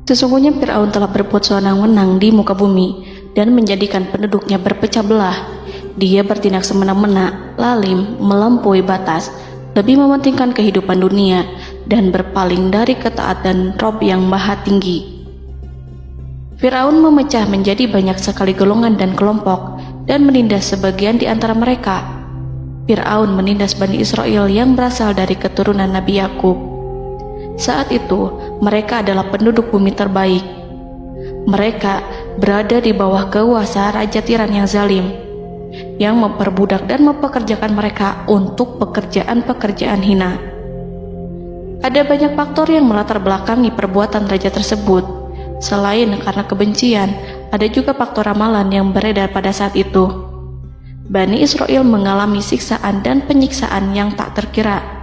Sesungguhnya Fir'aun telah berbuat sewenang-wenang di muka bumi dan menjadikan penduduknya berpecah belah. Dia bertindak semena-mena, lalim, melampaui batas, lebih mementingkan kehidupan dunia dan berpaling dari ketaatan Rob yang Maha Tinggi. Fir'aun memecah menjadi banyak sekali golongan dan kelompok dan menindas sebagian di antara mereka. Fir'aun menindas Bani Israel yang berasal dari keturunan Nabi Yakub. Saat itu, mereka adalah penduduk bumi terbaik. Mereka berada di bawah kuasa Raja Tiran yang zalim, yang memperbudak dan mempekerjakan mereka untuk pekerjaan-pekerjaan hina. Ada banyak faktor yang melatar belakangi perbuatan raja tersebut. Selain karena kebencian, ada juga faktor ramalan yang beredar pada saat itu. Bani Israel mengalami siksaan dan penyiksaan yang tak terkira.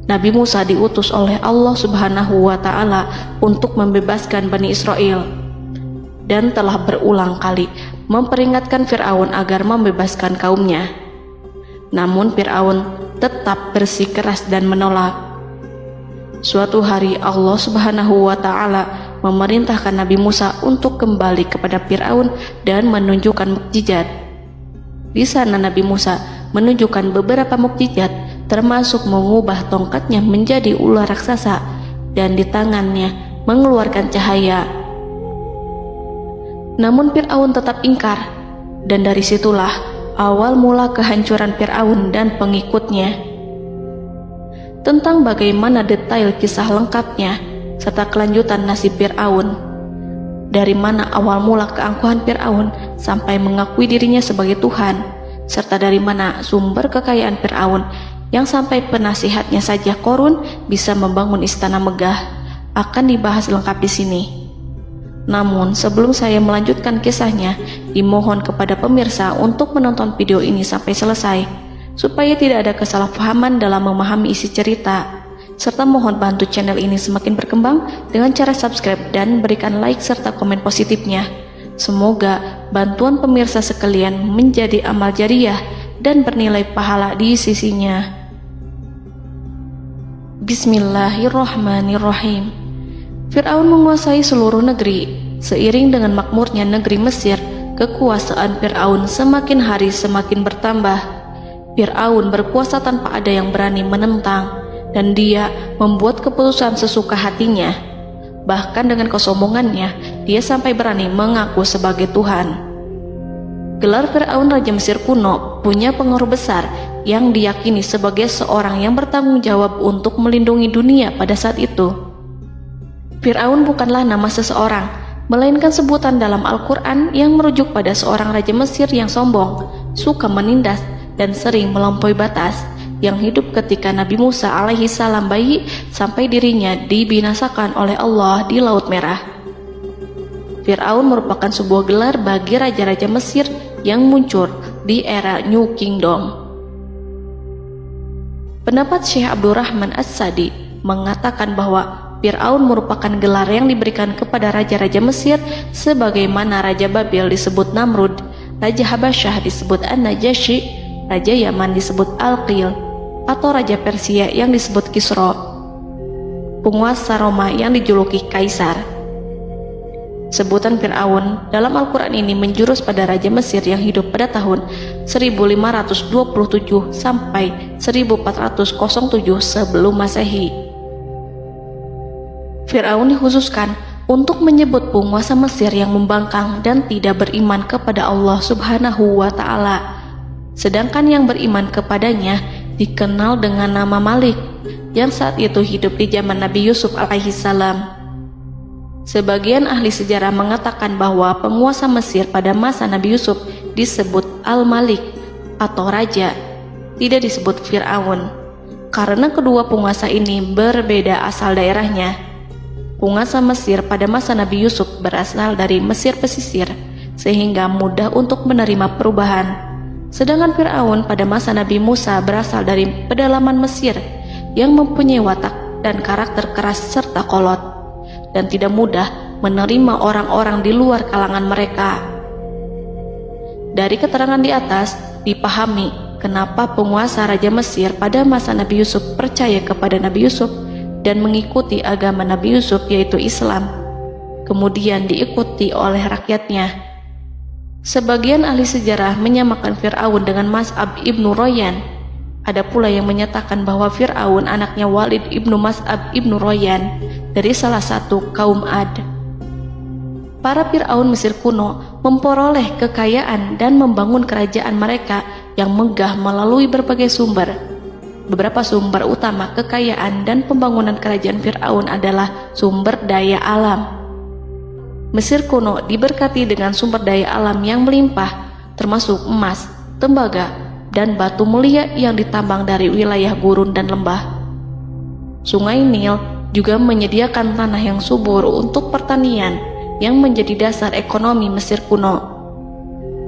Nabi Musa diutus oleh Allah Subhanahu wa Ta'ala untuk membebaskan Bani Israel dan telah berulang kali memperingatkan Fir'aun agar membebaskan kaumnya. Namun Fir'aun tetap bersikeras dan menolak. Suatu hari Allah Subhanahu wa Ta'ala memerintahkan Nabi Musa untuk kembali kepada Fir'aun dan menunjukkan mukjizat. Di sana Nabi Musa menunjukkan beberapa mukjizat, termasuk mengubah tongkatnya menjadi ular raksasa dan di tangannya mengeluarkan cahaya. Namun Fir'aun tetap ingkar, dan dari situlah awal mula kehancuran Fir'aun dan pengikutnya. Tentang bagaimana detail kisah lengkapnya serta kelanjutan nasib Fir'aun, dari mana awal mula keangkuhan Fir'aun sampai mengakui dirinya sebagai Tuhan, serta dari mana sumber kekayaan Fir'aun yang sampai penasihatnya saja Qorun bisa membangun istana megah, akan dibahas lengkap di sini. Namun sebelum saya melanjutkan kisahnya, dimohon kepada pemirsa untuk menonton video ini sampai selesai, supaya tidak ada kesalahpahaman dalam memahami isi cerita, serta mohon bantu channel ini semakin berkembang dengan cara subscribe dan berikan like serta komen positifnya. Semoga bantuan pemirsa sekalian menjadi amal jariah dan bernilai pahala di sisinya. Bismillahirrahmanirrahim. Fir'aun menguasai seluruh negeri. Seiring dengan makmurnya negeri Mesir, kekuasaan Fir'aun semakin hari semakin bertambah. Fir'aun berkuasa tanpa ada yang berani menentang, dan dia membuat keputusan sesuka hatinya. Bahkan dengan kesombongannya, dia sampai berani mengaku sebagai Tuhan. Gelar Fir'aun Raja Mesir kuno punya pengaruh besar yang diyakini sebagai seorang yang bertanggung jawab untuk melindungi dunia pada saat itu. Fir'aun bukanlah nama seseorang, melainkan sebutan dalam Al-Quran yang merujuk pada seorang Raja Mesir yang sombong, suka menindas, dan sering melampaui batas, yang hidup ketika Nabi Musa alaihi salam bayi sampai dirinya dibinasakan oleh Allah di Laut Merah. Fir'aun merupakan sebuah gelar bagi raja-raja Mesir yang muncul di era New Kingdom. Pendapat Syekh Abdurrahman As-Sadi mengatakan bahwa Fir'aun merupakan gelar yang diberikan kepada raja-raja Mesir, sebagaimana Raja Babil disebut Namrud, Raja Habasyah disebut An-Najasyi, Raja Yaman disebut Al-Qil, atau Raja Persia yang disebut Kisra, penguasa Roma yang dijuluki Kaisar. Sebutan Fir'aun dalam Al-Quran ini menjurus pada Raja Mesir yang hidup pada tahun 1527 sampai 1407 sebelum Masehi. Fir'aun dikhususkan untuk menyebut penguasa Mesir yang membangkang dan tidak beriman kepada Allah Subhanahu wa Ta'ala, sedangkan yang beriman kepadanya dikenal dengan nama Malik, yang saat itu hidup di zaman Nabi Yusuf alaihi salam. Sebagian ahli sejarah mengatakan bahwa penguasa Mesir pada masa Nabi Yusuf disebut Al-Malik atau Raja, tidak disebut Fir'aun, karena kedua penguasa ini berbeda asal daerahnya. Penguasa Mesir pada masa Nabi Yusuf berasal dari Mesir pesisir, sehingga mudah untuk menerima perubahan. Sedangkan Fir'aun pada masa Nabi Musa berasal dari pedalaman Mesir yang mempunyai watak dan karakter keras serta kolot, dan tidak mudah menerima orang-orang di luar kalangan mereka. Dari keterangan di atas dipahami kenapa penguasa Raja Mesir pada masa Nabi Yusuf percaya kepada Nabi Yusuf dan mengikuti agama Nabi Yusuf, yaitu Islam. kemudian diikuti oleh rakyatnya. Sebagian ahli sejarah menyamakan Fir'aun dengan Mas'ab ibnu Royan. Ada pula yang menyatakan bahwa Fir'aun anaknya Walid ibnu Mas'ab ibnu Royan dari salah satu kaum Ad. Para Fir'aun Mesir kuno memperoleh kekayaan dan membangun kerajaan mereka yang megah melalui berbagai sumber. Beberapa sumber utama kekayaan dan pembangunan kerajaan Fir'aun adalah sumber daya alam. Mesir kuno diberkati dengan sumber daya alam yang melimpah, termasuk emas, tembaga, dan batu mulia yang ditambang dari wilayah gurun dan lembah. Sungai Nil juga menyediakan tanah yang subur untuk pertanian yang menjadi dasar ekonomi Mesir kuno.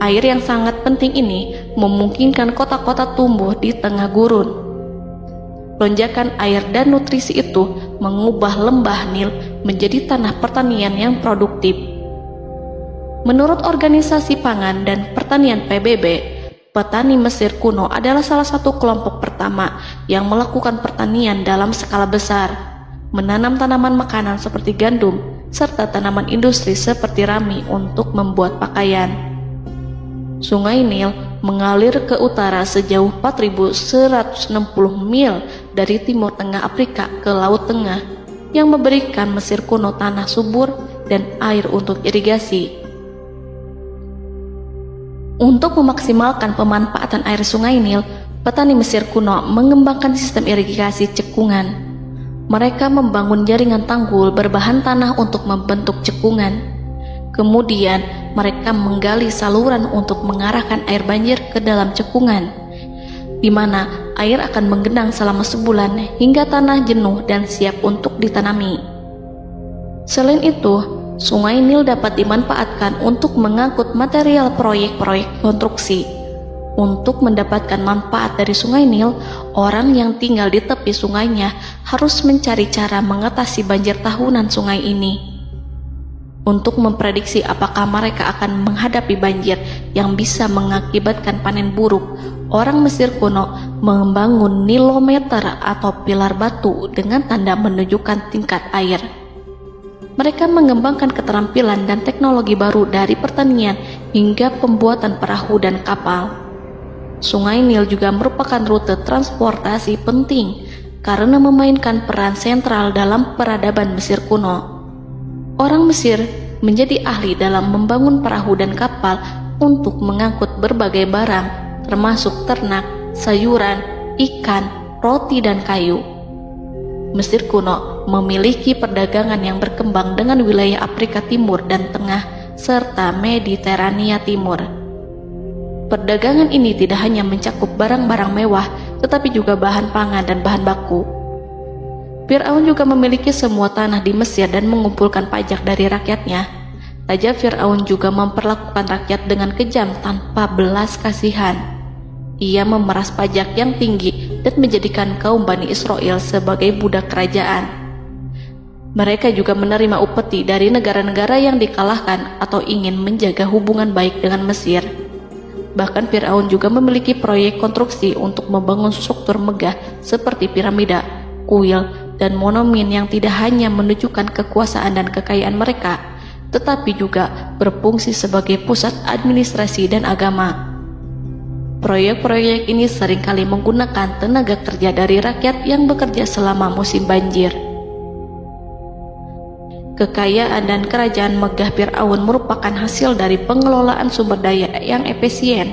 Air yang sangat penting ini memungkinkan kota-kota tumbuh di tengah gurun. Lonjakan air dan nutrisi itu mengubah lembah Nil menjadi tanah pertanian yang produktif. Menurut Organisasi Pangan dan Pertanian PBB, petani Mesir kuno adalah salah satu kelompok pertama yang melakukan pertanian dalam skala besar, menanam tanaman makanan seperti gandum, serta tanaman industri seperti rami untuk membuat pakaian. Sungai Nil mengalir ke utara sejauh 4.160 mil dari timur tengah Afrika ke Laut Tengah, yang memberikan Mesir kuno tanah subur dan air untuk irigasi. Untuk memaksimalkan pemanfaatan air Sungai Nil, petani Mesir kuno mengembangkan sistem irigasi cekungan. Mereka membangun jaringan tanggul berbahan tanah untuk membentuk cekungan. Kemudian mereka menggali saluran untuk mengarahkan air banjir ke dalam cekungan, di mana air akan menggenang selama sebulan hingga tanah jenuh dan siap untuk ditanami. Selain itu, Sungai Nil dapat dimanfaatkan untuk mengangkut material proyek-proyek konstruksi. Untuk mendapatkan manfaat dari Sungai Nil, orang yang tinggal di tepi sungainya harus mencari cara mengatasi banjir tahunan sungai ini. Untuk memprediksi apakah mereka akan menghadapi banjir yang bisa mengakibatkan panen buruk, orang Mesir kuno membangun nilometer atau pilar batu dengan tanda menunjukkan tingkat air. Mereka mengembangkan keterampilan dan teknologi baru dari pertanian hingga pembuatan perahu dan kapal. Sungai Nil juga merupakan rute transportasi penting karena memainkan peran sentral dalam peradaban Mesir kuno. Orang Mesir menjadi ahli dalam membangun perahu dan kapal untuk mengangkut berbagai barang, termasuk ternak, sayuran, ikan, roti, dan kayu. Mesir kuno memiliki perdagangan yang berkembang dengan wilayah Afrika Timur dan Tengah serta Mediterania Timur. Perdagangan ini tidak hanya mencakup barang-barang mewah, tetapi juga bahan pangan dan bahan baku. Fir'aun juga memiliki semua tanah di Mesir dan mengumpulkan pajak dari rakyatnya. Raja Fir'aun juga memperlakukan rakyat dengan kejam tanpa belas kasihan. Ia memeras pajak yang tinggi dan menjadikan kaum Bani Israel sebagai budak kerajaan. Mereka juga menerima upeti dari negara-negara yang dikalahkan atau ingin menjaga hubungan baik dengan Mesir. Bahkan Fir'aun juga memiliki proyek konstruksi untuk membangun struktur megah seperti piramida, kuil, dan monumen yang tidak hanya menunjukkan kekuasaan dan kekayaan mereka, tetapi juga berfungsi sebagai pusat administrasi dan agama. Proyek-proyek ini seringkali menggunakan tenaga kerja dari rakyat yang bekerja selama musim banjir. Kekayaan dan kerajaan megah Fir'aun merupakan hasil dari pengelolaan sumber daya yang efisien,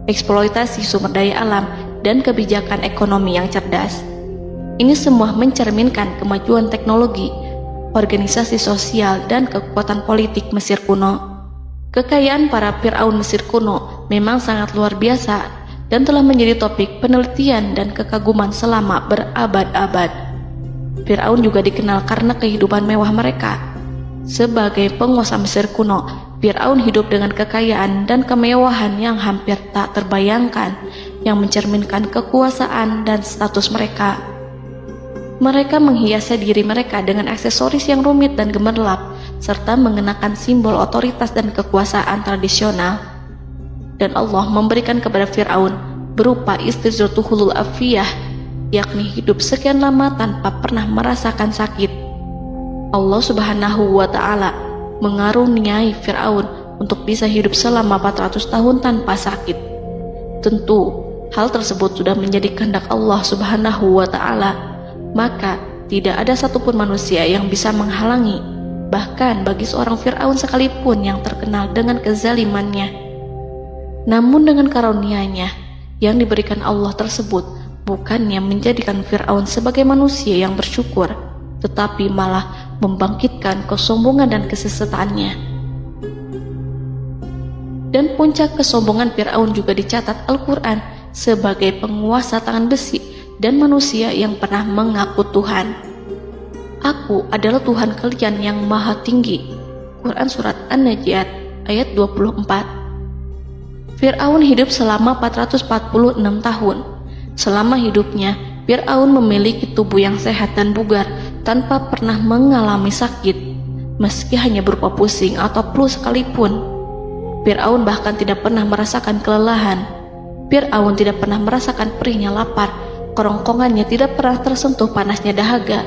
eksploitasi sumber daya alam, dan kebijakan ekonomi yang cerdas. Ini semua mencerminkan kemajuan teknologi, organisasi sosial, dan kekuatan politik Mesir kuno. Kekayaan para Fir'aun Mesir kuno memang sangat luar biasa dan telah menjadi topik penelitian dan kekaguman selama berabad-abad. Fir'aun juga dikenal karena kehidupan mewah mereka. Sebagai penguasa Mesir kuno, Fir'aun hidup dengan kekayaan dan kemewahan yang hampir tak terbayangkan, yang mencerminkan kekuasaan dan status mereka. Mereka menghiasi diri mereka dengan aksesoris yang rumit dan gemerlap, serta mengenakan simbol otoritas dan kekuasaan tradisional. Dan Allah memberikan kepada Fir'aun berupa istidratuhul afiyah, yakni hidup sekian lama tanpa pernah merasakan sakit. Allah Subhanahu wa Ta'ala mengaruniai Fir'aun untuk bisa hidup selama 400 tahun tanpa sakit. Tentu, hal tersebut sudah menjadi kehendak Allah Subhanahu wa Ta'ala, maka tidak ada satupun manusia yang bisa menghalangi, bahkan bagi seorang Fir'aun sekalipun yang terkenal dengan kezalimannya. Namun dengan karunia-Nya yang diberikan Allah tersebut bukannya menjadikan Fir'aun sebagai manusia yang bersyukur, tetapi malah membangkitkan kesombongan dan kesesataannya. Dan puncak kesombongan Fir'aun juga dicatat Al-Quran sebagai penguasa tangan besi dan manusia yang pernah mengaku Tuhan. Aku adalah Tuhan kalian yang maha tinggi. Quran Surat An-Najiat ayat 24. Fir'aun hidup selama 446 tahun. Selama hidupnya, Fir'aun memiliki tubuh yang sehat dan bugar tanpa pernah mengalami sakit, meski hanya berupa pusing atau flu sekalipun. Fir'aun bahkan tidak pernah merasakan kelelahan. Fir'aun tidak pernah merasakan perihnya lapar, kerongkongannya tidak pernah tersentuh panasnya dahaga.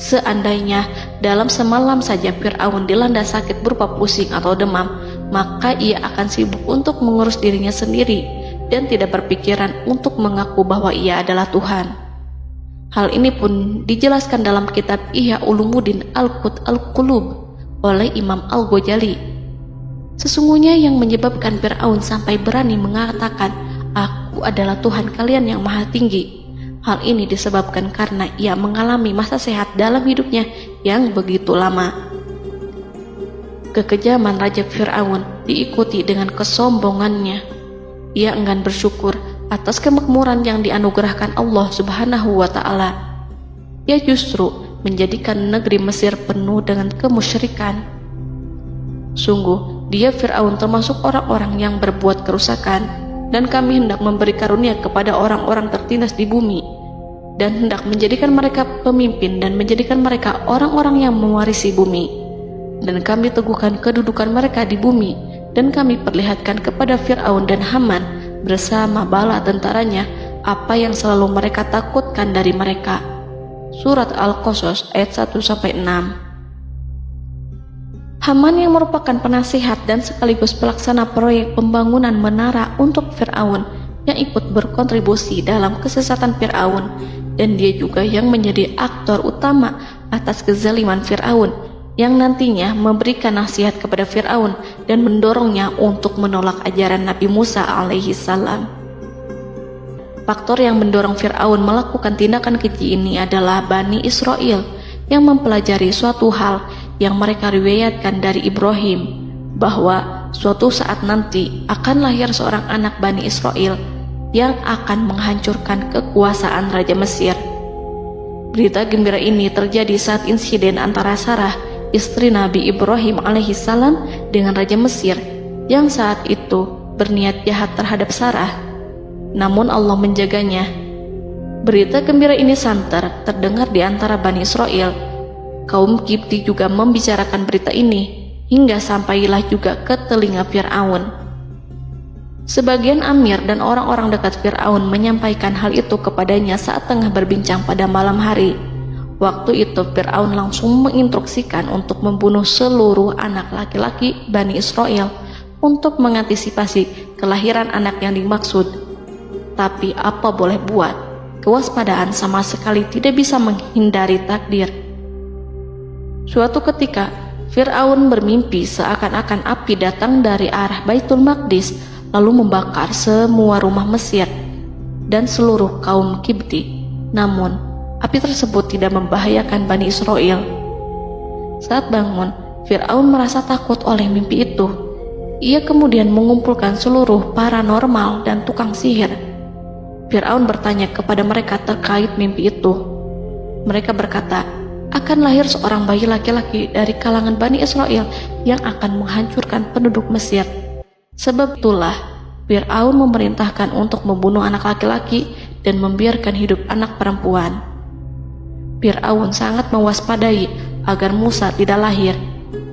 Seandainya dalam semalam saja Fir'aun dilanda sakit berupa pusing atau demam, maka ia akan sibuk untuk mengurus dirinya sendiri dan tidak berpikiran untuk mengaku bahwa ia adalah Tuhan. Hal ini pun dijelaskan dalam kitab Ihya Ulumuddin Al-Qut Al-Qulub oleh Imam Al-Ghazali. Sesungguhnya yang menyebabkan Fir'aun sampai berani mengatakan, "Aku adalah Tuhan kalian yang maha tinggi," hal ini disebabkan karena ia mengalami masa sehat dalam hidupnya yang begitu lama. Kekejaman Raja Fir'aun diikuti dengan kesombongannya. Ia enggan bersyukur atas kemakmuran yang dianugerahkan Allah Subhanahu wa Ta'ala. Ia justru menjadikan negeri Mesir penuh dengan kemusyrikan. Sungguh, dia Fir'aun termasuk orang-orang yang berbuat kerusakan, dan kami hendak memberi karunia kepada orang-orang tertindas di bumi, dan hendak menjadikan mereka pemimpin dan menjadikan mereka orang-orang yang mewarisi bumi. Dan kami teguhkan kedudukan mereka di bumi, dan kami perlihatkan kepada Fir'aun dan Haman bersama bala tentaranya apa yang selalu mereka takutkan dari mereka. Surat Al-Qasas ayat 1-6. Haman yang merupakan penasihat dan sekaligus pelaksana proyek pembangunan menara untuk Fir'aun yang ikut berkontribusi dalam kesesatan Fir'aun, dan dia juga yang menjadi aktor utama atas kezaliman Fir'aun yang nantinya memberikan nasihat kepada Fir'aun dan mendorongnya untuk menolak ajaran Nabi Musa alaihi salam. Faktor yang mendorong Fir'aun melakukan tindakan keji ini adalah Bani Israel yang mempelajari suatu hal yang mereka riwayatkan dari Ibrahim, bahwa suatu saat nanti akan lahir seorang anak Bani Israel yang akan menghancurkan kekuasaan Raja Mesir. Berita gembira ini terjadi saat insiden antara Sarah, istri Nabi Ibrahim alaihissalam, dengan Raja Mesir yang saat itu berniat jahat terhadap Sarah. Namun Allah menjaganya. Berita gembira ini santer terdengar di antara Bani Israel. Kaum Kipti juga membicarakan berita ini, hingga sampailah juga ke telinga Fir'aun. Sebagian amir dan orang-orang dekat Fir'aun menyampaikan hal itu kepadanya saat tengah berbincang pada malam hari. Waktu itu Fir'aun langsung menginstruksikan untuk membunuh seluruh anak laki-laki Bani Israel untuk mengantisipasi kelahiran anak yang dimaksud. Tapi apa boleh buat, kewaspadaan sama sekali tidak bisa menghindari takdir. Suatu ketika Fir'aun bermimpi seakan-akan api datang dari arah Baitul Maqdis lalu membakar semua rumah Mesir dan seluruh kaum Kipti. Namun api tersebut tidak membahayakan Bani Israel. Saat bangun, Fir'aun merasa takut oleh mimpi itu. Ia kemudian mengumpulkan seluruh paranormal dan tukang sihir. Fir'aun bertanya kepada mereka terkait mimpi itu. Mereka berkata, akan lahir seorang bayi laki-laki dari kalangan Bani Israel yang akan menghancurkan penduduk Mesir. Sebab itulah Fir'aun memerintahkan untuk membunuh anak laki-laki dan membiarkan hidup anak perempuan. Fir'aun sangat mewaspadai agar Musa tidak lahir,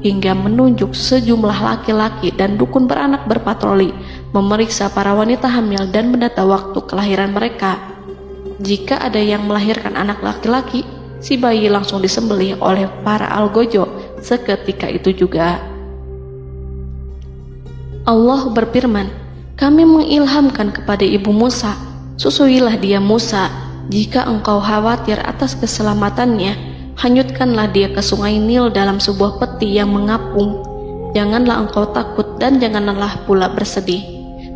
hingga menunjuk sejumlah laki-laki dan dukun beranak berpatroli memeriksa para wanita hamil dan mendata waktu kelahiran mereka. Jika ada yang melahirkan anak laki-laki, si bayi langsung disembelih oleh para algojo seketika itu juga. Allah berfirman, kami mengilhamkan kepada ibu Musa, susuilah dia Musa, jika engkau khawatir atas keselamatannya, hanyutkanlah dia ke sungai Nil dalam sebuah peti yang mengapung. Janganlah engkau takut dan janganlah pula bersedih.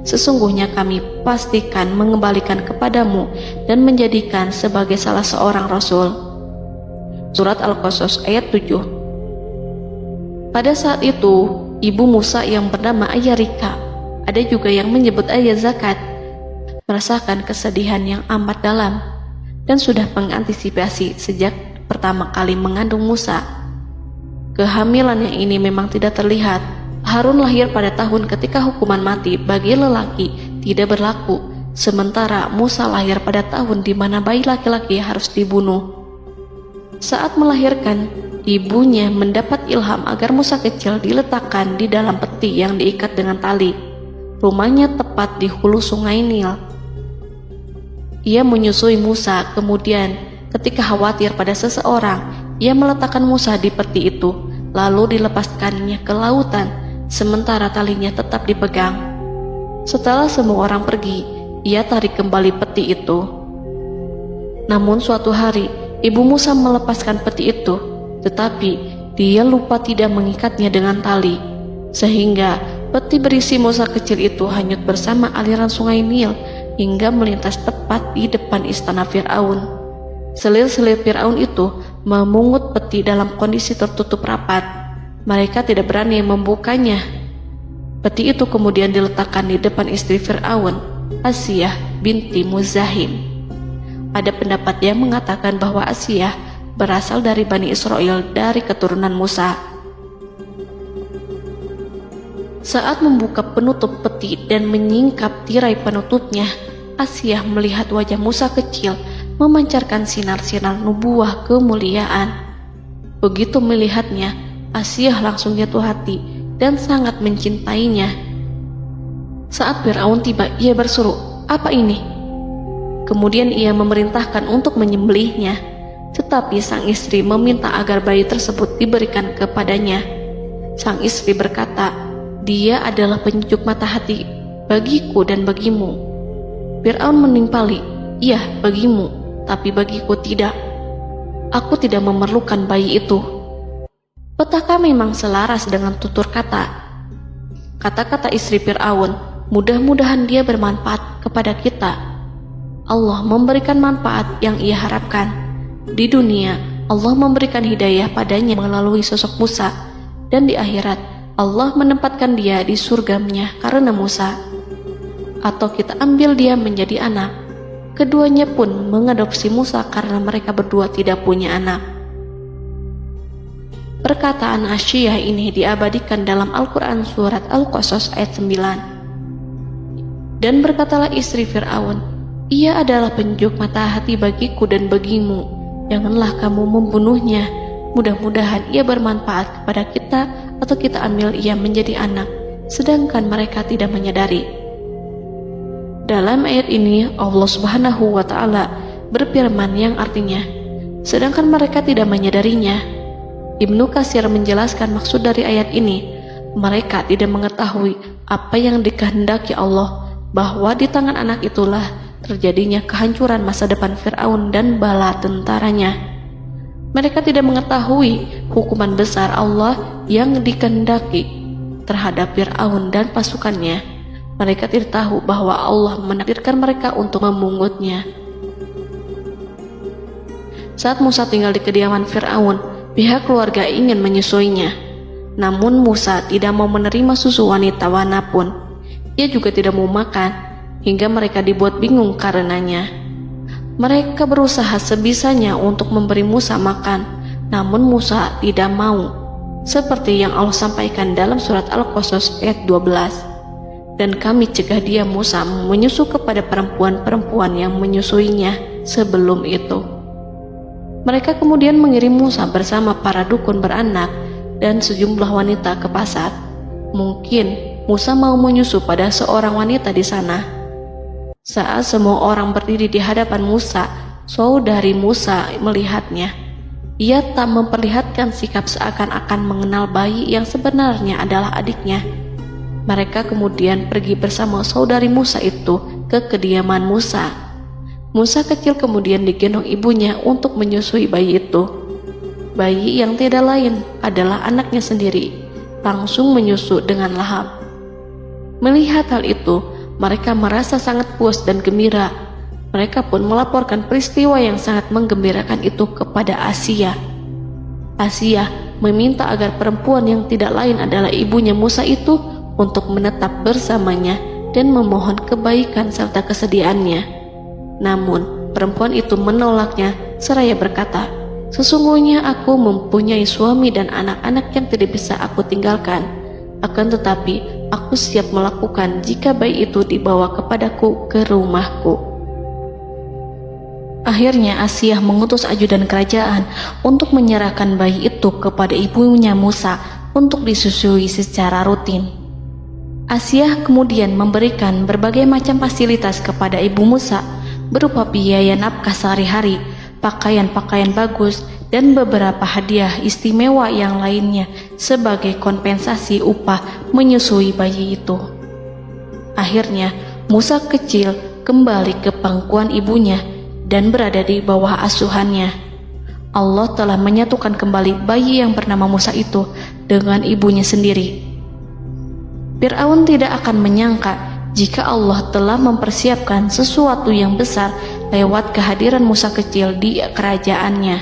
Sesungguhnya kami pastikan mengembalikan kepadamu dan menjadikan sebagai salah seorang rasul. Surat Al-Qasas ayat 7. Pada saat itu, ibu Musa yang bernama Ayarika, ada juga yang menyebut Ayah Zakat, merasakan kesedihan yang amat dalam dan sudah mengantisipasi sejak pertama kali mengandung Musa. Kehamilan yang ini memang tidak terlihat. Harun lahir pada tahun ketika hukuman mati bagi lelaki tidak berlaku, sementara Musa lahir pada tahun di mana bayi laki-laki harus dibunuh. Saat melahirkan, ibunya mendapat ilham agar Musa kecil diletakkan di dalam peti yang diikat dengan tali. Rumahnya tepat di hulu sungai Nil. Ia menyusui Musa, kemudian ketika khawatir pada seseorang, ia meletakkan Musa di peti itu, lalu dilepaskannya ke lautan, sementara talinya tetap dipegang. Setelah semua orang pergi, ia tarik kembali peti itu. Namun suatu hari, ibu Musa melepaskan peti itu, tetapi dia lupa tidak mengikatnya dengan tali, sehingga peti berisi Musa kecil itu hanyut bersama aliran sungai Nil hingga melintas tepat di depan istana Fir'aun. Selir-selir Fir'aun itu memungut peti dalam kondisi tertutup rapat. Mereka tidak berani membukanya. Peti itu kemudian diletakkan di depan istri Fir'aun, Asiyah binti Muzahim. Ada pendapat yang mengatakan bahwa Asiyah berasal dari Bani Israel dari keturunan Musa. Saat membuka penutup peti dan menyingkap tirai penutupnya, Asiyah melihat wajah Musa kecil memancarkan sinar-sinar nubuah kemuliaan. Begitu melihatnya, Asiyah langsung jatuh hati dan sangat mencintainya. Saat Fir'aun tiba, ia berseru, "Apa ini?" Kemudian ia memerintahkan untuk menyembelihnya, tetapi sang istri meminta agar bayi tersebut diberikan kepadanya. Sang istri berkata, "Dia adalah penyejuk mata hati bagiku dan bagimu." Fir'aun menimpali, "Iya, bagimu, tapi bagiku tidak. Aku tidak memerlukan bayi itu." Petaka memang selaras dengan tutur kata. Kata-kata istri Fir'aun, mudah-mudahan dia bermanfaat kepada kita. Allah memberikan manfaat yang ia harapkan. Di dunia, Allah memberikan hidayah padanya melalui sosok Musa, dan di akhirat, Allah menempatkan dia di surganya karena Musa. Atau kita ambil dia menjadi anak. Keduanya pun mengadopsi Musa karena mereka berdua tidak punya anak. Perkataan Asiyah ini diabadikan dalam Al-Quran surat Al-Qasas ayat 9. Dan berkatalah istri Fir'aun, "Ia adalah penyejuk mata hati bagiku dan bagimu. Janganlah kamu membunuhnya. Mudah-mudahan ia bermanfaat kepada kita atau kita ambil ia menjadi anak." Sedangkan mereka tidak menyadari. Dalam ayat ini Allah Subhanahu wa Ta'ala berfirman yang artinya, sedangkan mereka tidak menyadarinya. Ibnu Katsir menjelaskan maksud dari ayat ini, mereka tidak mengetahui apa yang dikehendaki Allah, bahwa di tangan anak itulah terjadinya kehancuran masa depan Fir'aun dan bala tentaranya. Mereka tidak mengetahui hukuman besar Allah yang dikehendaki terhadap Fir'aun dan pasukannya. Mereka tidak tahu bahwa Allah menakdirkan mereka untuk memungutnya. Saat Musa tinggal di kediaman Fir'aun, pihak keluarga ingin menyusuinya. Namun Musa tidak mau menerima susu wanita manapun. Ia juga tidak mau makan, hingga mereka dibuat bingung karenanya. Mereka berusaha sebisanya untuk memberi Musa makan, namun Musa tidak mau. Seperti yang Allah sampaikan dalam surat Al-Qasas ayat 12. Dan kami cegah dia Musa menyusu kepada perempuan-perempuan yang menyusuinya sebelum itu. Mereka kemudian mengirim Musa bersama para dukun beranak dan sejumlah wanita ke pasar. Mungkin Musa mau menyusu pada seorang wanita di sana. Saat semua orang berdiri di hadapan Musa, saudari Musa melihatnya. Ia tak memperlihatkan sikap seakan-akan mengenal bayi yang sebenarnya adalah adiknya. Mereka kemudian pergi bersama saudari Musa itu ke kediaman Musa. Musa kecil kemudian digendong ibunya untuk menyusui bayi itu. Bayi yang tidak lain adalah anaknya sendiri, langsung menyusu dengan lahap. Melihat hal itu, mereka merasa sangat puas dan gembira. Mereka pun melaporkan peristiwa yang sangat menggembirakan itu kepada Asia. Asia meminta agar perempuan yang tidak lain adalah ibunya Musa itu untuk menetap bersamanya dan memohon kebaikan serta kesediaannya. Namun, perempuan itu menolaknya seraya berkata, "Sesungguhnya aku mempunyai suami dan anak-anak yang tidak bisa aku tinggalkan. Akan tetapi, aku siap melakukan jika bayi itu dibawa kepadaku ke rumahku." Akhirnya Asia mengutus ajudan kerajaan untuk menyerahkan bayi itu kepada ibunya Musa untuk disusui secara rutin. Asia kemudian memberikan berbagai macam fasilitas kepada ibu Musa berupa biaya nafkah sehari-hari, pakaian-pakaian bagus, dan beberapa hadiah istimewa yang lainnya sebagai kompensasi upah menyusui bayi itu. Akhirnya Musa kecil kembali ke pangkuan ibunya dan berada di bawah asuhannya. Allah telah menyatukan kembali bayi yang bernama Musa itu dengan ibunya sendiri. Fir'aun tidak akan menyangka jika Allah telah mempersiapkan sesuatu yang besar lewat kehadiran Musa kecil di kerajaannya.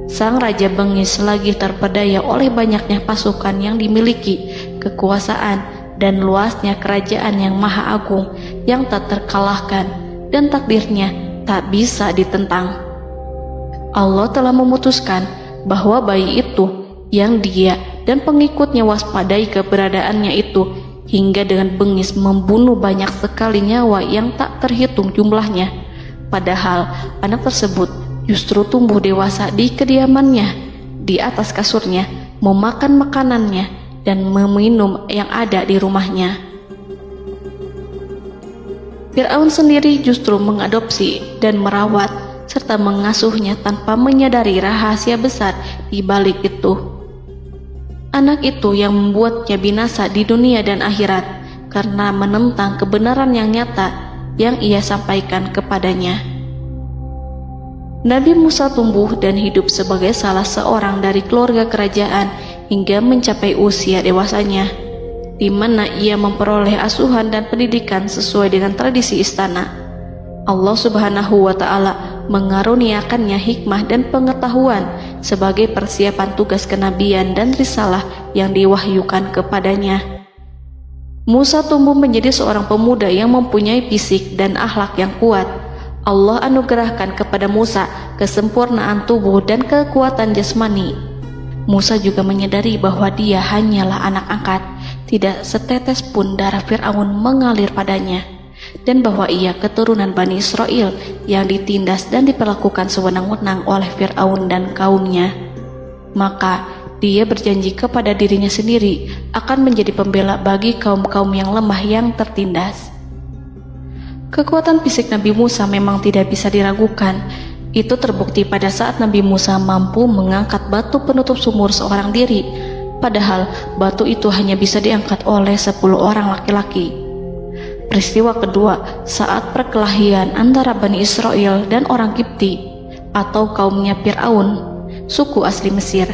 Sang Raja bengis lagi terpedaya oleh banyaknya pasukan yang dimiliki, kekuasaan, dan luasnya kerajaan yang maha agung yang tak terkalahkan dan takdirnya tak bisa ditentang. Allah telah memutuskan bahwa bayi itu yang dia dan pengikutnya waspadai keberadaannya itu hingga dengan bengis membunuh banyak sekali nyawa yang tak terhitung jumlahnya. Padahal anak tersebut justru tumbuh dewasa di kediamannya, di atas kasurnya, memakan makanannya, dan meminum yang ada di rumahnya. Fir'aun sendiri justru mengadopsi dan merawat serta mengasuhnya tanpa menyadari rahasia besar di balik itu. Anak itu yang membuatnya binasa di dunia dan akhirat karena menentang kebenaran yang nyata yang ia sampaikan kepadanya. Nabi Musa tumbuh dan hidup sebagai salah seorang dari keluarga kerajaan hingga mencapai usia dewasanya, di mana ia memperoleh asuhan dan pendidikan sesuai dengan tradisi istana. Allah Subhanahu wa Ta'ala mengaruniakannya hikmah dan pengetahuan sebagai persiapan tugas kenabian dan risalah yang diwahyukan kepadanya. Musa tumbuh menjadi seorang pemuda yang mempunyai fisik dan akhlak yang kuat. Allah anugerahkan kepada Musa kesempurnaan tubuh dan kekuatan jasmani. Musa juga menyadari bahwa dia hanyalah anak angkat, tidak setetes pun darah Fir'aun mengalir padanya, dan bahwa ia keturunan Bani Israel yang ditindas dan diperlakukan sewenang-wenang oleh Fir'aun dan kaumnya. Maka dia berjanji kepada dirinya sendiri akan menjadi pembela bagi kaum-kaum yang lemah yang tertindas. Kekuatan fisik Nabi Musa memang tidak bisa diragukan. Itu terbukti pada saat Nabi Musa mampu mengangkat batu penutup sumur seorang diri, padahal batu itu hanya bisa diangkat oleh 10 orang laki-laki. Peristiwa kedua saat perkelahian antara Bani Israel dan orang Kipti atau kaumnya Fir'aun, suku asli Mesir.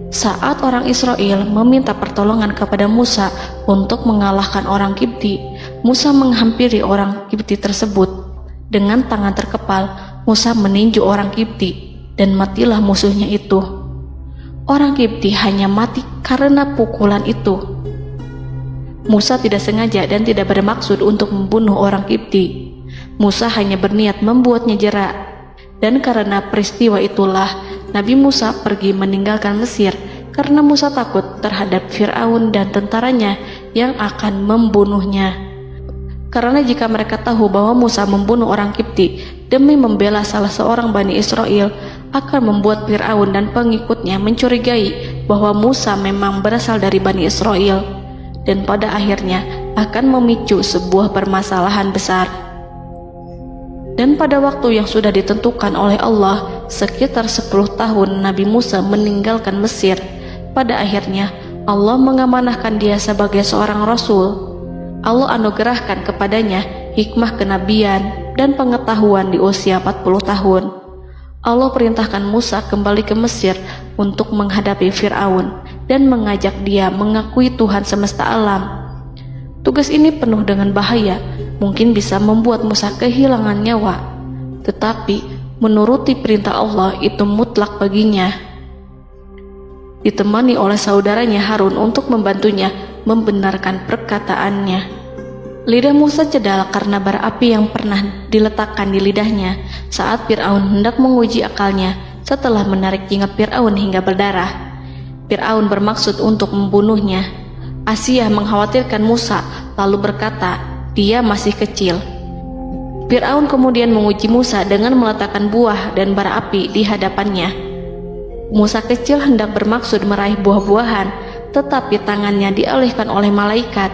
Saat orang Israel meminta pertolongan kepada Musa untuk mengalahkan orang Kipti, Musa menghampiri orang Kipti tersebut. Dengan tangan terkepal, Musa meninju orang Kipti dan matilah musuhnya itu. Orang Kipti hanya mati karena pukulan itu. Musa tidak sengaja dan tidak bermaksud untuk membunuh orang Kipti. Musa hanya berniat membuatnya jera. Dan karena peristiwa itulah Nabi Musa pergi meninggalkan Mesir karena Musa takut terhadap Fir'aun dan tentaranya yang akan membunuhnya. Karena jika mereka tahu bahwa Musa membunuh orang Kipti demi membela salah seorang Bani Israel, akan membuat Fir'aun dan pengikutnya mencurigai bahwa Musa memang berasal dari Bani Israel, dan pada akhirnya akan memicu sebuah permasalahan besar. Dan pada waktu yang sudah ditentukan oleh Allah, sekitar 10 tahun Nabi Musa meninggalkan Mesir. Pada akhirnya Allah mengamanahkan dia sebagai seorang rasul. Allah anugerahkan kepadanya hikmah kenabian dan pengetahuan di usia 40 tahun. Allah perintahkan Musa kembali ke Mesir untuk menghadapi Fir'aun dan mengajak dia mengakui Tuhan semesta alam. Tugas ini penuh dengan bahaya, mungkin bisa membuat Musa kehilangan nyawa. Tetapi menuruti perintah Allah itu mutlak baginya. Ditemani oleh saudaranya Harun untuk membantunya membenarkan perkataannya. Lidah Musa cedal karena bara api yang pernah diletakkan di lidahnya saat Fir'aun hendak menguji akalnya setelah menarik jingat Fir'aun hingga berdarah. Fir'aun bermaksud untuk membunuhnya. Asia mengkhawatirkan Musa lalu berkata, dia masih kecil. Fir'aun kemudian menguji Musa dengan meletakkan buah dan bara api di hadapannya. Musa kecil hendak bermaksud meraih buah-buahan, tetapi tangannya dialihkan oleh malaikat.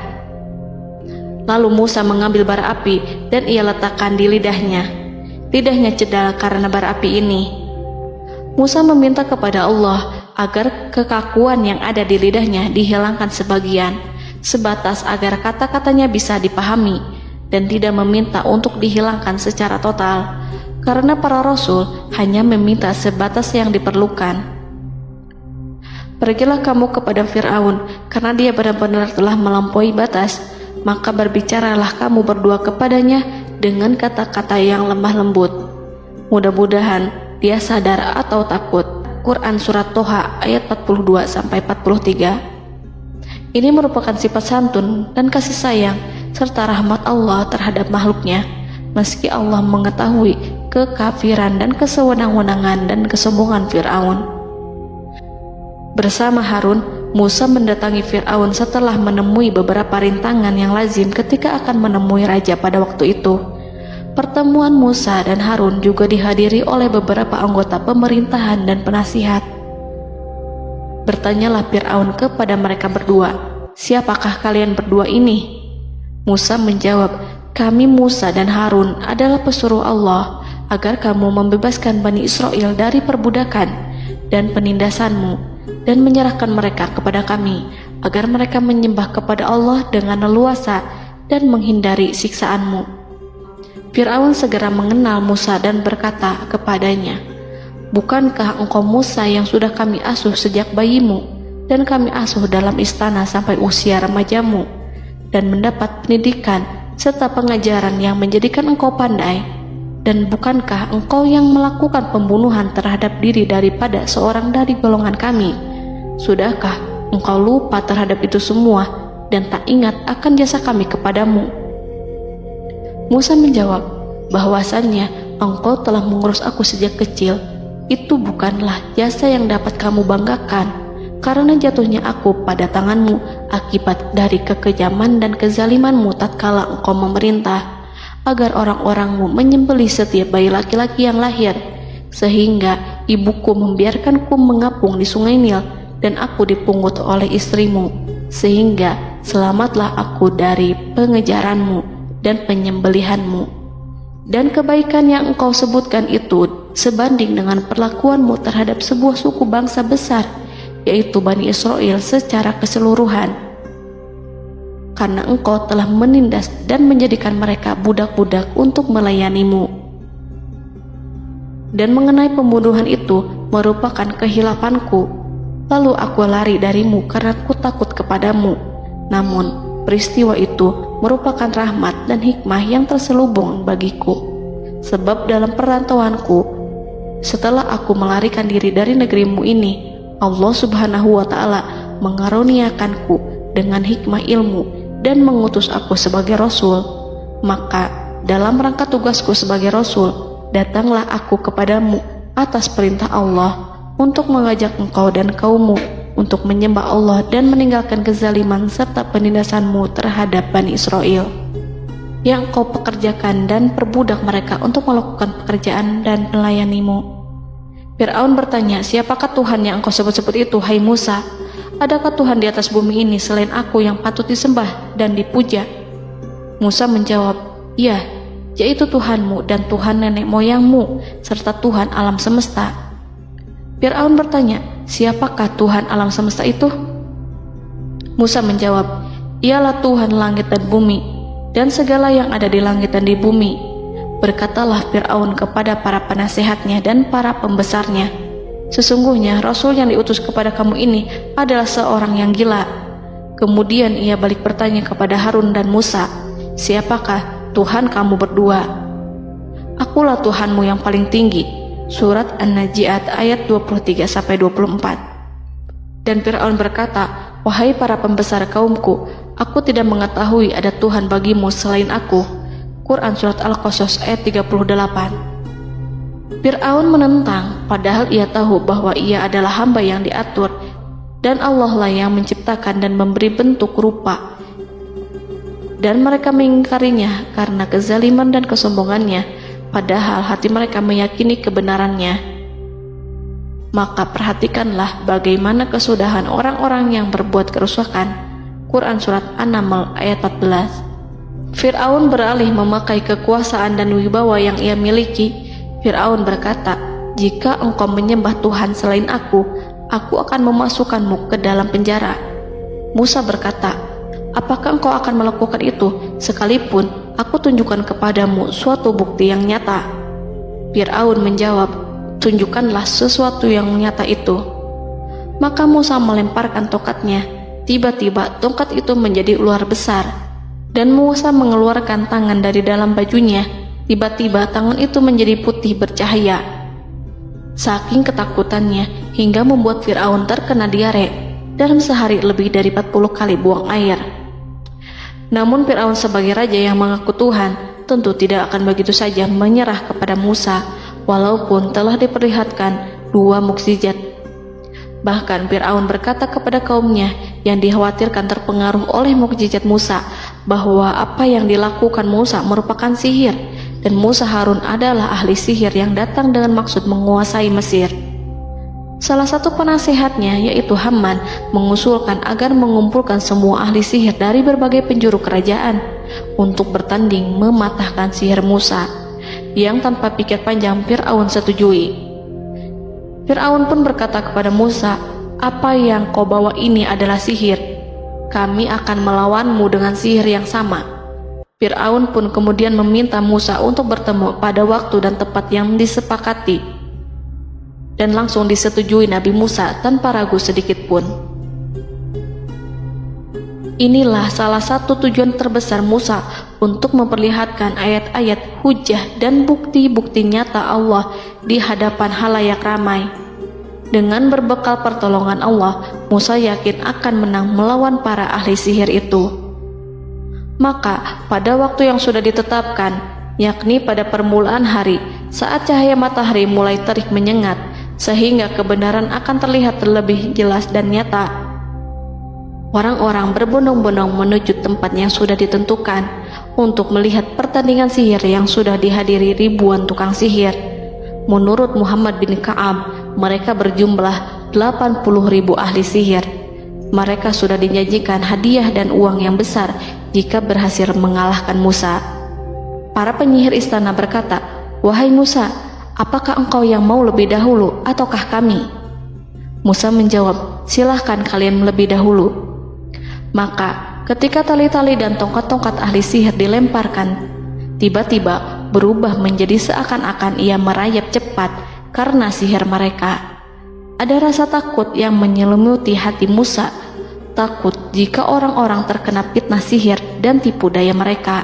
Lalu Musa mengambil bara api dan ia letakkan di lidahnya. Lidahnya cedal karena bara api ini. Musa meminta kepada Allah agar kekakuan yang ada di lidahnya dihilangkan sebagian, sebatas agar kata-katanya bisa dipahami, dan tidak meminta untuk dihilangkan secara total, karena para rasul hanya meminta sebatas yang diperlukan. Pergilah kamu kepada Fir'aun, karena dia benar-benar telah melampaui batas, maka berbicaralah kamu berdua kepadanya dengan kata-kata yang lemah lembut. Mudah-mudahan dia sadar atau takut. Quran Surat Toha ayat 42-43. Ini merupakan sifat santun dan kasih sayang serta rahmat Allah terhadap makhluknya, meski Allah mengetahui kekafiran dan kesewenang-wenangan dan kesombongan Fir'aun. Bersama Harun, Musa mendatangi Fir'aun setelah menemui beberapa rintangan yang lazim ketika akan menemui raja pada waktu itu. Pertemuan Musa dan Harun juga dihadiri oleh beberapa anggota pemerintahan dan penasihat. Bertanyalah Fir'aun kepada mereka berdua, siapakah kalian berdua ini? Musa menjawab, kami Musa dan Harun adalah pesuruh Allah agar kamu membebaskan Bani Israel dari perbudakan dan penindasanmu dan menyerahkan mereka kepada kami agar mereka menyembah kepada Allah dengan leluasa dan menghindari siksaanmu. Fir'aun segera mengenal Musa dan berkata kepadanya, bukankah engkau Musa yang sudah kami asuh sejak bayimu dan kami asuh dalam istana sampai usia remajamu dan mendapat pendidikan serta pengajaran yang menjadikan engkau pandai? Dan bukankah engkau yang melakukan pembunuhan terhadap diri daripada seorang dari golongan kami? Sudahkah engkau lupa terhadap itu semua dan tak ingat akan jasa kami kepadamu? Musa menjawab, bahwasannya engkau telah mengurus aku sejak kecil. Itu bukanlah jasa yang dapat kamu banggakan, karena jatuhnya aku pada tanganmu akibat dari kekejaman dan kezalimanmu tatkala engkau memerintah agar orang-orangmu menyembelih setiap bayi laki-laki yang lahir, sehingga ibuku membiarkanku mengapung di sungai Nil dan aku dipungut oleh istrimu, sehingga selamatlah aku dari pengejaranmu dan penyembelihanmu. Dan kebaikan yang engkau sebutkan itu sebanding dengan perlakuanmu terhadap sebuah suku bangsa besar, yaitu Bani Israel secara keseluruhan, karena engkau telah menindas dan menjadikan mereka budak-budak untuk melayanimu. Dan mengenai pembunuhan itu merupakan kehilafanku, lalu aku lari darimu karena aku takut kepadamu. Namun peristiwa itu merupakan rahmat dan hikmah yang terselubung bagiku, sebab dalam perantauanku setelah aku melarikan diri dari negerimu ini, Allah Subhanahu wa Ta'ala mengaruniakanku dengan hikmah ilmu dan mengutus aku sebagai rasul. Maka dalam rangka tugasku sebagai rasul, datanglah aku kepadamu atas perintah Allah untuk mengajak engkau dan kaummu untuk menyembah Allah dan meninggalkan kezaliman serta penindasanmu terhadap Bani Israel yang kau pekerjakan dan perbudak mereka untuk melakukan pekerjaan dan melayanimu. Fir'aun bertanya, siapakah Tuhan yang engkau sebut-sebut itu, hai Musa? Adakah Tuhan di atas bumi ini selain aku yang patut disembah dan dipuja? Musa menjawab, ya, yaitu Tuhanmu dan Tuhan nenek moyangmu, serta Tuhan alam semesta. Fir'aun bertanya, siapakah Tuhan alam semesta itu? Musa menjawab, ialah Tuhan langit dan bumi, dan segala yang ada di langit dan di bumi. Berkatalah Fir'aun kepada para penasehatnya dan para pembesarnya, sesungguhnya Rasul yang diutus kepada kamu ini adalah seorang yang gila. Kemudian ia balik bertanya kepada Harun dan Musa, siapakah Tuhan kamu berdua? Akulah Tuhanmu yang paling tinggi. Surat An-Najiat ayat 23-24. Dan Fir'aun berkata, wahai para pembesar kaumku, aku tidak mengetahui ada Tuhan bagimu selain aku. Quran Surat Al-Qasas ayat 38. Fir'aun menentang, padahal ia tahu bahwa ia adalah hamba yang diatur, dan Allah lah yang menciptakan dan memberi bentuk rupa. Dan mereka mengingkarinya karena kezaliman dan kesombongannya, padahal hati mereka meyakini kebenarannya. Maka perhatikanlah bagaimana kesudahan orang-orang yang berbuat kerusakan. Quran Surat An-Naml ayat 14. Fir'aun beralih memakai kekuasaan dan wibawa yang ia miliki. Fir'aun berkata, jika engkau menyembah Tuhan selain aku akan memasukkanmu ke dalam penjara. Musa berkata, apakah engkau akan melakukan itu sekalipun aku tunjukkan kepadamu suatu bukti yang nyata? Fir'aun menjawab, tunjukkanlah sesuatu yang nyata itu. Maka Musa melemparkan tongkatnya. Tiba-tiba tongkat itu menjadi ular besar, dan Musa mengeluarkan tangan dari dalam bajunya. Tiba-tiba tangan itu menjadi putih bercahaya. Saking ketakutannya hingga membuat Fir'aun terkena diare. Dalam sehari lebih dari 40 kali buang air. Namun Fir'aun sebagai raja yang mengaku Tuhan tentu tidak akan begitu saja menyerah kepada Musa, walaupun telah diperlihatkan 2 mukjizat. Bahkan Fir'aun berkata kepada kaumnya yang dikhawatirkan terpengaruh oleh mukjizat Musa, bahwa apa yang dilakukan Musa merupakan sihir, dan Musa Harun adalah ahli sihir yang datang dengan maksud menguasai Mesir. Salah satu penasehatnya, yaitu Haman, mengusulkan agar mengumpulkan semua ahli sihir dari berbagai penjuru kerajaan untuk bertanding mematahkan sihir Musa, yang tanpa pikir panjang Fir'aun setujui. Fir'aun pun berkata kepada Musa, apa yang kau bawa ini adalah sihir. Kami akan melawanmu dengan sihir yang sama. Fir'aun pun kemudian meminta Musa untuk bertemu pada waktu dan tempat yang disepakati, dan langsung disetujui Nabi Musa tanpa ragu sedikit pun. Inilah salah satu tujuan terbesar Musa untuk memperlihatkan ayat-ayat hujah dan bukti-bukti nyata Allah di hadapan halayak ramai. Dengan berbekal pertolongan Allah, Musa yakin akan menang melawan para ahli sihir itu. Maka pada waktu yang sudah ditetapkan, yakni pada permulaan hari, saat cahaya matahari mulai terik menyengat, sehingga kebenaran akan terlihat terlebih jelas dan nyata, orang-orang berbondong-bondong menuju tempat yang sudah ditentukan untuk melihat pertandingan sihir yang sudah dihadiri ribuan tukang sihir. Menurut Muhammad bin Ka'ab, mereka berjumlah 80.000 ahli sihir. Mereka sudah dijanjikan hadiah dan uang yang besar jika berhasil mengalahkan Musa. Para penyihir istana berkata, wahai Musa, apakah engkau yang mau lebih dahulu ataukah kami? Musa menjawab, silahkan kalian lebih dahulu. Maka ketika tali-tali dan tongkat-tongkat ahli sihir dilemparkan, tiba-tiba berubah menjadi seakan-akan ia merayap cepat karena sihir mereka. Ada rasa takut yang menyelimuti hati Musa, takut jika orang-orang terkena fitnah sihir dan tipu daya mereka.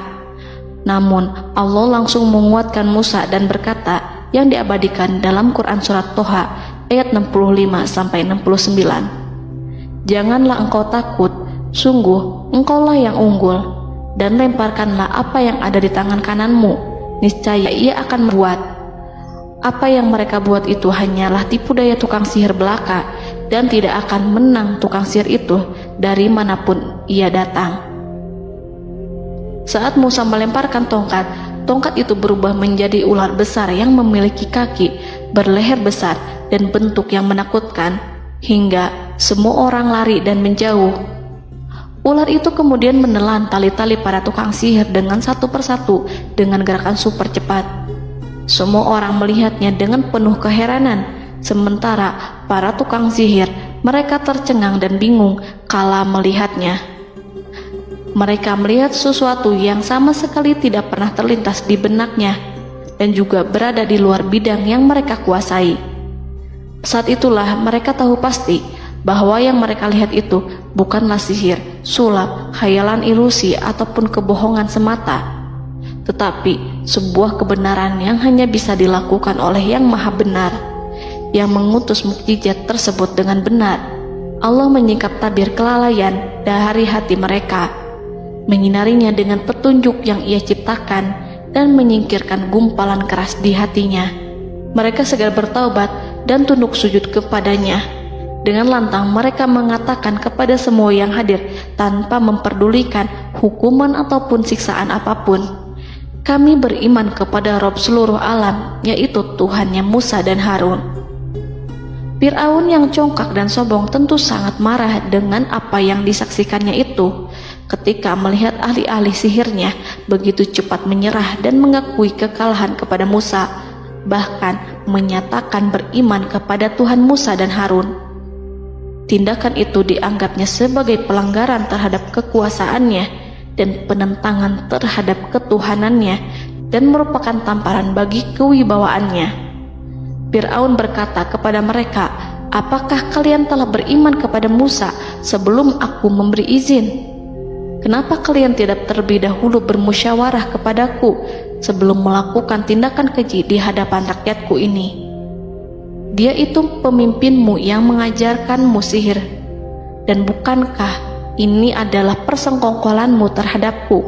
Namun Allah langsung menguatkan Musa dan berkata, yang diabadikan dalam Quran Surat Toha ayat 65-69. Janganlah engkau takut, sungguh engkaulah yang unggul, dan lemparkanlah apa yang ada di tangan kananmu, niscaya ia akan membuat. Apa yang mereka buat itu hanyalah tipu daya tukang sihir belaka, dan tidak akan menang tukang sihir itu dari manapun ia datang. Saat Musa melemparkan tongkat, tongkat itu berubah menjadi ular besar yang memiliki kaki, berleher besar, dan bentuk yang menakutkan, hingga semua orang lari dan menjauh. Ular itu kemudian menelan tali-tali para tukang sihir dengan satu persatu dengan gerakan super cepat. Semua orang melihatnya dengan penuh keheranan, sementara para tukang sihir mereka tercengang dan bingung kala melihatnya. Mereka melihat sesuatu yang sama sekali tidak pernah terlintas di benaknya dan juga berada di luar bidang yang mereka kuasai. Saat itulah mereka tahu pasti bahwa yang mereka lihat itu bukanlah sihir, sulap, khayalan ilusi ataupun kebohongan semata, tetapi sebuah kebenaran yang hanya bisa dilakukan oleh Yang Maha Benar, yang mengutus mukjizat tersebut dengan benar. Allah menyingkap tabir kelalaian dari hati mereka, menyinarinya dengan petunjuk yang Ia ciptakan dan menyingkirkan gumpalan keras di hatinya. Mereka segera bertaubat dan tunduk sujud kepadanya. Dengan lantang mereka mengatakan kepada semua yang hadir tanpa memperdulikan hukuman ataupun siksaan apapun, "Kami beriman kepada Rob seluruh alam, yaitu Tuhannya Musa dan Harun." Fir'aun yang congkak dan sombong tentu sangat marah dengan apa yang disaksikannya itu. Ketika melihat ahli-ahli sihirnya begitu cepat menyerah dan mengakui kekalahan kepada Musa, bahkan menyatakan beriman kepada Tuhan Musa dan Harun. Tindakan itu dianggapnya sebagai pelanggaran terhadap kekuasaannya dan penentangan terhadap ketuhanannya dan merupakan tamparan bagi kewibawaannya. Fir'aun berkata kepada mereka, "Apakah kalian telah beriman kepada Musa sebelum aku memberi izin? Kenapa kalian tidak terlebih dahulu bermusyawarah kepadaku sebelum melakukan tindakan keji di hadapan rakyatku ini? Dia itu pemimpinmu yang mengajarkanmu sihir, dan bukankah ini adalah persengkongkolanmu terhadapku?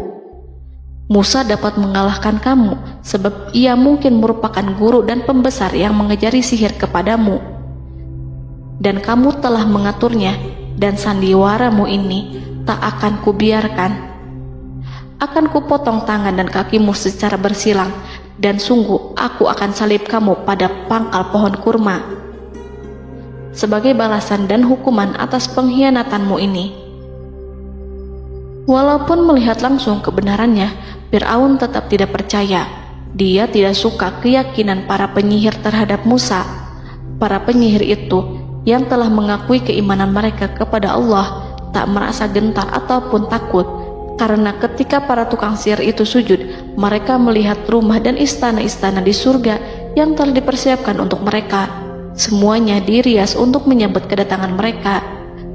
Musa dapat mengalahkan kamu sebab ia mungkin merupakan guru dan pembesar yang mengajari sihir kepadamu, dan kamu telah mengaturnya, dan sandiwaramu ini tak akan kubiarkan. Akan kupotong tangan dan kakimu secara bersilang, dan sungguh aku akan salib kamu pada pangkal pohon kurma sebagai balasan dan hukuman atas pengkhianatanmu ini." Walaupun melihat langsung kebenarannya, Fir'aun tetap tidak percaya. Dia tidak suka keyakinan para penyihir terhadap Musa. Para penyihir itu yang telah mengakui keimanan mereka kepada Allah tak merasa gentar ataupun takut, karena ketika para tukang sihir itu sujud, mereka melihat rumah dan istana-istana di surga yang telah dipersiapkan untuk mereka. Semuanya dirias untuk menyambut kedatangan mereka.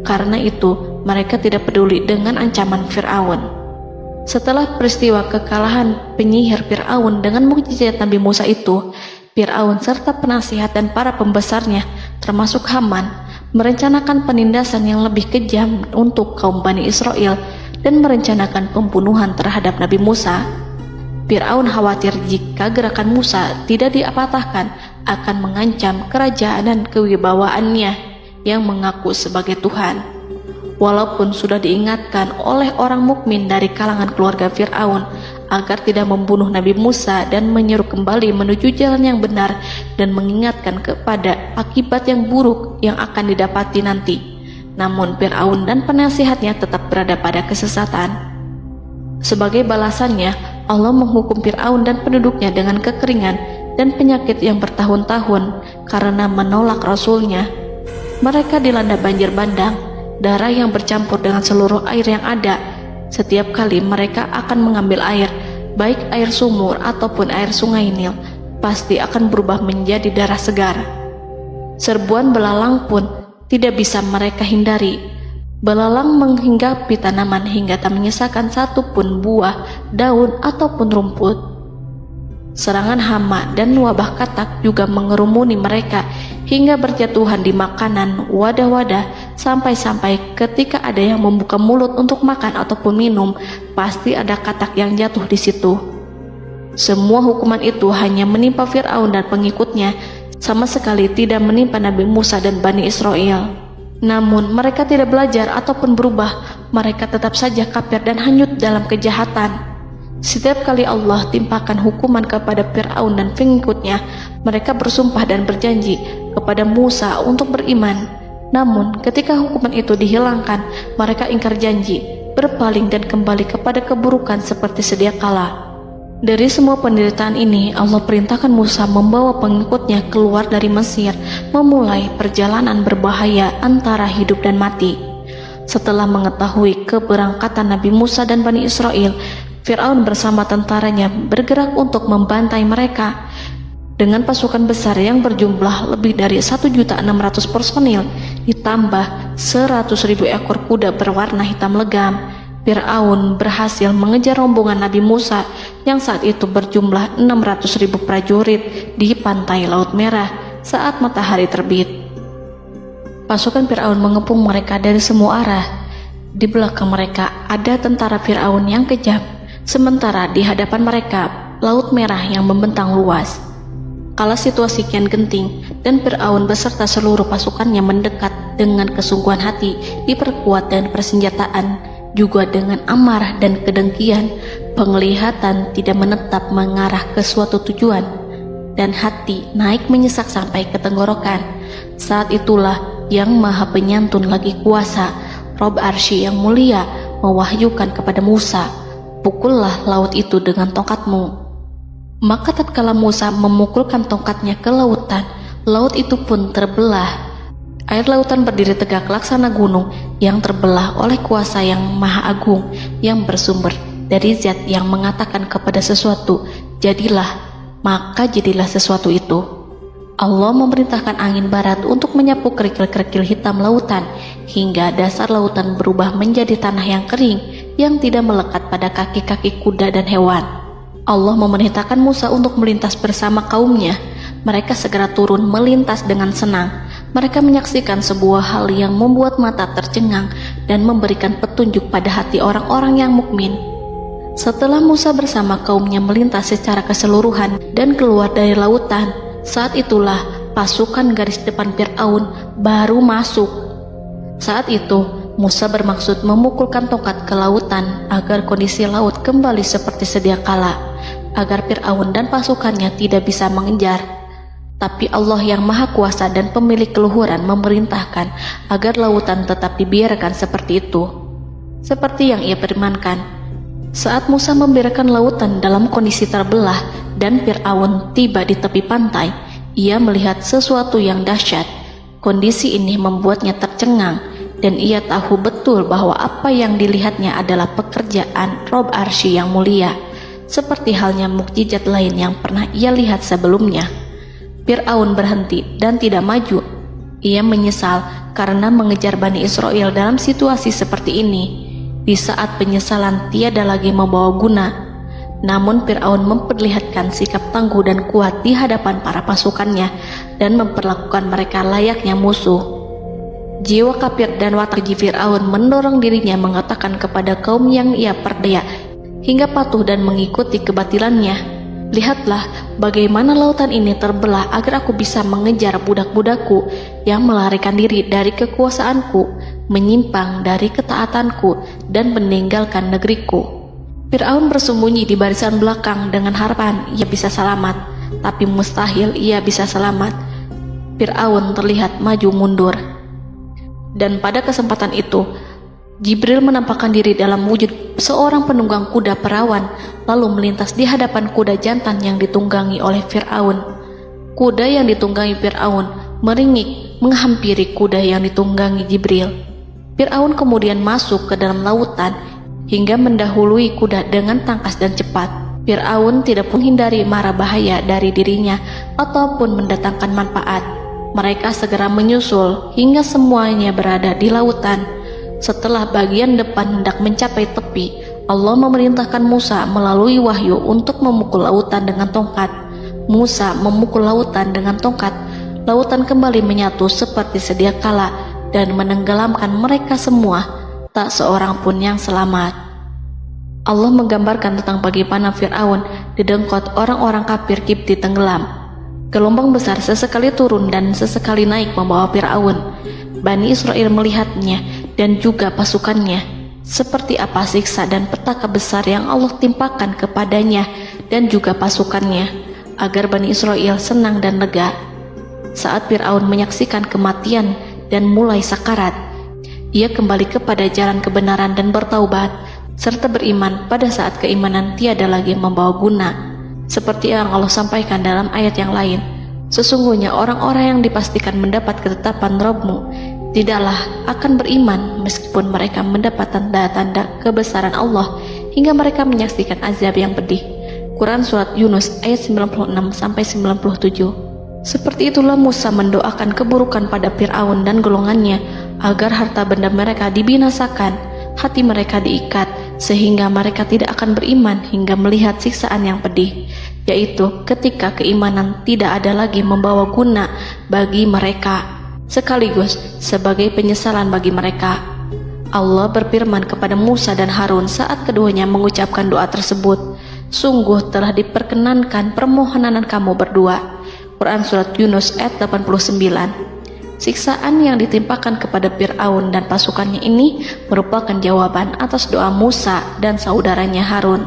Karena itu, mereka tidak peduli dengan ancaman Fir'aun. Setelah peristiwa kekalahan penyihir Fir'aun dengan mukjizat Nabi Musa itu, Fir'aun serta penasihat dan para pembesarnya, termasuk Haman, merencanakan penindasan yang lebih kejam untuk kaum Bani Israel dan merencanakan pembunuhan terhadap Nabi Musa. Fir'aun khawatir jika gerakan Musa tidak dipatahkan akan mengancam kerajaan dan kewibawaannya yang mengaku sebagai Tuhan. Walaupun sudah diingatkan oleh orang mukmin dari kalangan keluarga Fir'aun agar tidak membunuh Nabi Musa dan menyeru kembali menuju jalan yang benar dan mengingatkan kepada akibat yang buruk yang akan didapati nanti, namun Fir'aun dan penasihatnya tetap berada pada kesesatan. Sebagai balasannya, Allah menghukum Fir'aun dan penduduknya dengan kekeringan dan penyakit yang bertahun-tahun karena menolak Rasulnya. Mereka dilanda banjir bandang, darah yang bercampur dengan seluruh air yang ada. Setiap kali mereka akan mengambil air, baik air sumur ataupun air sungai Nil, pasti akan berubah menjadi darah segar. Serbuan belalang pun tidak bisa mereka hindari. Belalang menghinggapi tanaman hingga tak menyisakan satupun buah, daun ataupun rumput. Serangan hama dan wabah katak juga mengerumuni mereka hingga berjatuhan di makanan, wadah-wadah, sampai-sampai ketika ada yang membuka mulut untuk makan ataupun minum, pasti ada katak yang jatuh di situ. Semua hukuman itu hanya menimpa Fir'aun dan pengikutnya, sama sekali tidak menimpa Nabi Musa dan Bani Israel. Namun mereka tidak belajar ataupun berubah, mereka tetap saja kafir dan hanyut dalam kejahatan. Setiap kali Allah timpakan hukuman kepada Fir'aun dan pengikutnya, mereka bersumpah dan berjanji kepada Musa untuk beriman. Namun ketika hukuman itu dihilangkan, mereka ingkar janji berpaling dan kembali kepada keburukan seperti sedia kala. Dari semua penderitaan ini, Allah perintahkan Musa membawa pengikutnya keluar dari Mesir, memulai perjalanan berbahaya antara hidup dan mati. Setelah mengetahui keberangkatan Nabi Musa dan Bani Israel, Fir'aun bersama tentaranya bergerak untuk membantai mereka. Dengan pasukan besar yang berjumlah lebih dari 1.600.000 personil, ditambah 100.000 ekor kuda berwarna hitam legam, Fir'aun berhasil mengejar rombongan Nabi Musa yang saat itu berjumlah 600.000 prajurit di pantai Laut Merah saat matahari terbit. Pasukan Fir'aun mengepung mereka dari semua arah. Di belakang mereka ada tentara Fir'aun yang kejam, sementara di hadapan mereka Laut Merah yang membentang luas. Kala situasi kian genting dan Fir'aun beserta seluruh pasukannya mendekat dengan kesungguhan hati, diperkuat dan persenjataan, juga dengan amarah dan kedengkian, penglihatan tidak menetap mengarah ke suatu tujuan, dan hati naik menyesak sampai ke tenggorokan. Saat itulah Yang Maha Penyantun lagi kuasa, Rob Arsy yang mulia, mewahyukan kepada Musa, "Pukullah laut itu dengan tongkatmu." Maka tatkala Musa memukulkan tongkatnya ke lautan, laut itu pun terbelah. Air lautan berdiri tegak laksana gunung yang terbelah oleh kuasa yang maha agung, yang bersumber dari zat yang mengatakan kepada sesuatu, "Jadilah," maka jadilah sesuatu itu. Allah memerintahkan angin barat untuk menyapu kerikil-kerikil hitam lautan, hingga dasar lautan berubah menjadi tanah yang kering, yang tidak melekat pada kaki-kaki kuda dan hewan. Allah memerintahkan Musa untuk melintas bersama kaumnya. Mereka segera turun melintas dengan senang. Mereka menyaksikan sebuah hal yang membuat mata tercengang dan memberikan petunjuk pada hati orang-orang yang mukmin. Setelah Musa bersama kaumnya melintas secara keseluruhan dan keluar dari lautan, saat itulah pasukan garis depan Fir'aun baru masuk. Saat itu Musa bermaksud memukulkan tongkat ke lautan agar kondisi laut kembali seperti sedia kala, agar Fir'aun dan pasukannya tidak bisa mengejar. Tapi Allah yang Maha Kuasa dan pemilik keluhuran memerintahkan agar lautan tetap dibiarkan seperti itu, seperti yang ia firmankan. Saat Musa membiarkan lautan dalam kondisi terbelah dan Fir'aun tiba di tepi pantai, ia melihat sesuatu yang dahsyat. Kondisi ini membuatnya tercengang, dan ia tahu betul bahwa apa yang dilihatnya adalah pekerjaan Rob Arsy yang mulia, seperti halnya mukjizat lain yang pernah ia lihat sebelumnya. Fir'aun berhenti dan tidak maju. Ia menyesal karena mengejar Bani Israel dalam situasi seperti ini, di saat penyesalan tiada lagi membawa guna. Namun Fir'aun memperlihatkan sikap tangguh dan kuat di hadapan para pasukannya dan memperlakukan mereka layaknya musuh. Jiwa kafir dan watak keji Fir'aun mendorong dirinya mengatakan kepada kaum yang ia perdaya hingga patuh dan mengikuti kebatilannya, "Lihatlah bagaimana lautan ini terbelah agar aku bisa mengejar budak-budakku yang melarikan diri dari kekuasaanku, menyimpang dari ketaatanku, dan meninggalkan negeriku." Fir'aun bersembunyi di barisan belakang dengan harapan ia bisa selamat, tapi mustahil ia bisa selamat. Fir'aun terlihat maju mundur. Dan pada kesempatan itu, Jibril menampakkan diri dalam wujud seorang penunggang kuda perawan, lalu melintas di hadapan kuda jantan yang ditunggangi oleh Fir'aun. Kuda yang ditunggangi Fir'aun meringik menghampiri kuda yang ditunggangi Jibril. Fir'aun kemudian masuk ke dalam lautan hingga mendahului kuda dengan tangkas dan cepat. Fir'aun tidak menghindari mara bahaya dari dirinya ataupun mendatangkan manfaat. Mereka segera menyusul hingga semuanya berada di lautan. Setelah bagian depan hendak mencapai tepi, Allah memerintahkan Musa melalui wahyu untuk memukul lautan dengan tongkat. Musa memukul lautan dengan tongkat. Lautan kembali menyatu seperti sedia kala dan menenggelamkan mereka semua. Tak seorang pun yang selamat. Allah menggambarkan tentang bagaimana Fir'aun didengkot orang-orang kafir Kipti tenggelam. Gelombang besar sesekali turun dan sesekali naik membawa Fir'aun. Bani Israel melihatnya dan juga pasukannya, seperti apa siksa dan petaka besar yang Allah timpakan kepadanya dan juga pasukannya, agar Bani Israel senang dan lega. Saat Fir'aun menyaksikan kematian dan mulai sakarat, Ia kembali kepada jalan kebenaran dan bertaubat, serta beriman pada saat keimanan tiada lagi membawa guna. Seperti yang Allah sampaikan dalam ayat yang lain, sesungguhnya orang-orang yang dipastikan mendapat ketetapan Rabb-Mu tidaklah akan beriman meskipun mereka mendapat tanda-tanda kebesaran Allah hingga mereka menyaksikan azab yang pedih. Quran Surat Yunus ayat 96-97. Seperti itulah Musa mendoakan keburukan pada Fir'aun dan golongannya agar harta benda mereka dibinasakan, hati mereka diikat sehingga mereka tidak akan beriman hingga melihat siksaan yang pedih, yaitu ketika keimanan tidak ada lagi membawa guna bagi mereka, sekaligus sebagai penyesalan bagi mereka. Allah berfirman kepada Musa dan Harun saat keduanya mengucapkan doa tersebut, sungguh telah diperkenankan permohonan kamu berdua. Quran Surat Yunus ayat 89. Siksaan yang ditimpakan kepada Fir'aun dan pasukannya ini merupakan jawaban atas doa Musa dan saudaranya Harun.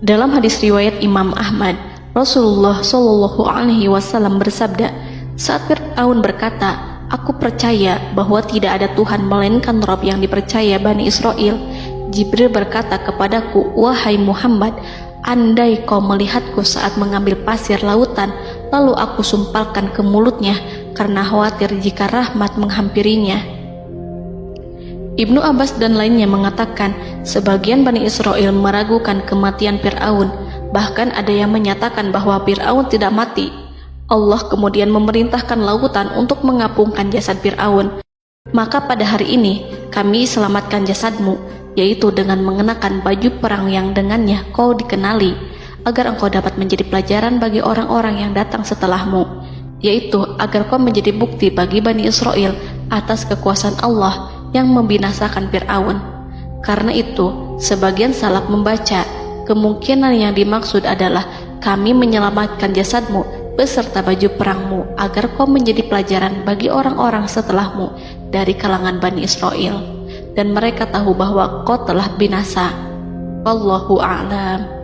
Dalam hadis riwayat Imam Ahmad, Rasulullah Shallallahu Alaihi Wasallam bersabda, saat Fir'aun berkata, aku percaya bahwa tidak ada Tuhan melainkan Rabb yang dipercaya Bani Israel, Jibril berkata kepadaku, wahai Muhammad, andai kau melihatku saat mengambil pasir lautan, lalu aku sumpalkan ke mulutnya karena khawatir jika rahmat menghampirinya. Ibnu Abbas dan lainnya mengatakan, sebagian Bani Israel meragukan kematian Fir'aun, bahkan ada yang menyatakan bahwa Fir'aun tidak mati. Allah kemudian memerintahkan lautan untuk mengapungkan jasad Fir'aun. Maka pada hari ini kami selamatkan jasadmu, yaitu dengan mengenakan baju perang yang dengannya kau dikenali, agar engkau dapat menjadi pelajaran bagi orang-orang yang datang setelahmu, yaitu agar kau menjadi bukti bagi Bani Israel atas kekuasaan Allah yang membinasakan Fir'aun. Karena itu, sebagian salaf membaca, kemungkinan yang dimaksud adalah kami menyelamatkan jasadmu beserta baju perangmu agar kau menjadi pelajaran bagi orang-orang setelahmu dari kalangan Bani Israel, dan mereka tahu bahwa kau telah binasa. Wallahu a'lam.